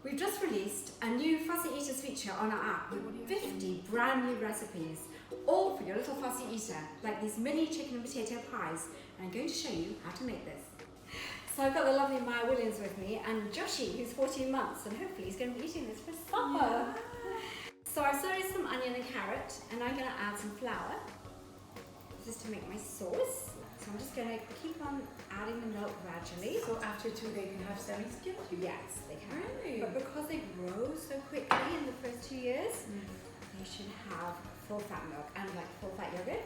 We've just released a new Fussy Eaters feature on our app with 50 brand new recipes, all for your little fussy eater, like these mini chicken and potato pies. And I'm going to show you how to make this. So I've got the lovely Maya Williams with me and Joshy, who's 14 months, and hopefully he's going to be eating this for supper. Yeah. So I've sauteed some onion and carrot, and I'm going to add some flour. This is to make my sauce. So I'm just going to keep on adding the milk gradually. So after 2 they can have semi-skimmed? Yes, they can. Really? But because they grow so quickly in the first 2 years, they should have full fat milk and like full fat yogurt.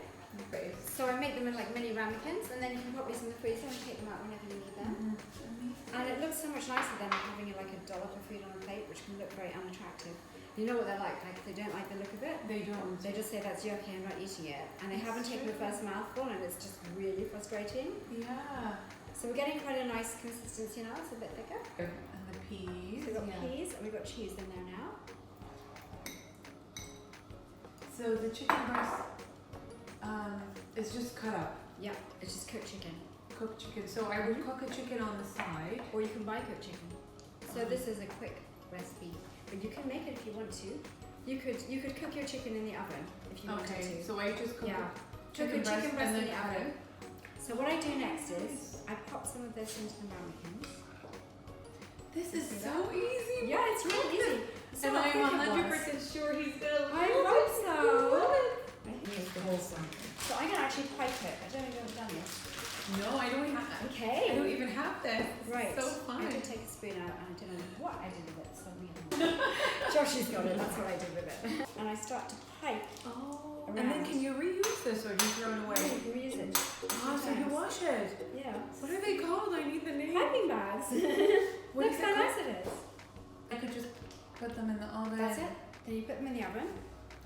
Okay. So I make them in like mini ramekins, and then you can pop these in the freezer and take them out whenever you need them. And it looks so much nicer than having like a dollop of food on a plate, which can look very unattractive. You know what they're like if they don't like the look of it, They don't. they just say that's yucky, I'm not eating it. And they haven't taken the first mouthful, and it's just really frustrating. Yeah. So we're getting quite a nice consistency now, it's a bit thicker. And the peas. So we've got peas and we've got cheese in there now. So the chicken breast is just cut up. Yeah, it's just cooked chicken. Cooked chicken. So I would cook a chicken on the side. Or you can buy cooked chicken. So this is a quick recipe, but you can make it if you want to. You could cook your chicken in the oven if you wanted to. So I just cook chicken breast and in then the oven. So what I do next is I pop some of this into the ramekins. This is so easy. Yeah, it's really easy. So And I'm 100% sure he's gonna love I it. hope so. I think it's the whole song. So I'm gonna actually pipe it. I don't know if you've ever done this. No, I don't have that. Okay. I don't even have this. Right. So fun. I did take a spoon out and I don't know what I did with it. So Joshy's got it. That's what I did with it. And I start to pipe. Oh. Around. And then can you reuse this or do you throw it away? You can reuse it. Oh, so you wash it. Yeah. What are they called? I need the name. Piping bags. What Look is how it nice called? it is. I could just put them in the oven. That's it. Then you put them in the oven.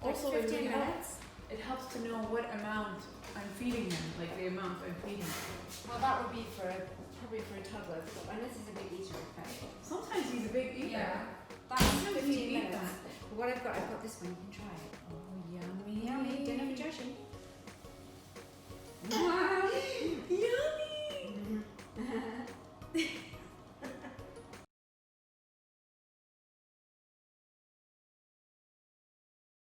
Like Also, 15 minutes. It helps to know what amount I'm feeding them, like the amount I'm feeding them. Well, that would be probably for a toddler, and this is a big eater, okay? Sometimes he's a big eater. Yeah. That's Sometimes 15 you eat minutes. that. But what I've got this one, you can try it. Oh, yummy. Yummy, dinner for Joshy.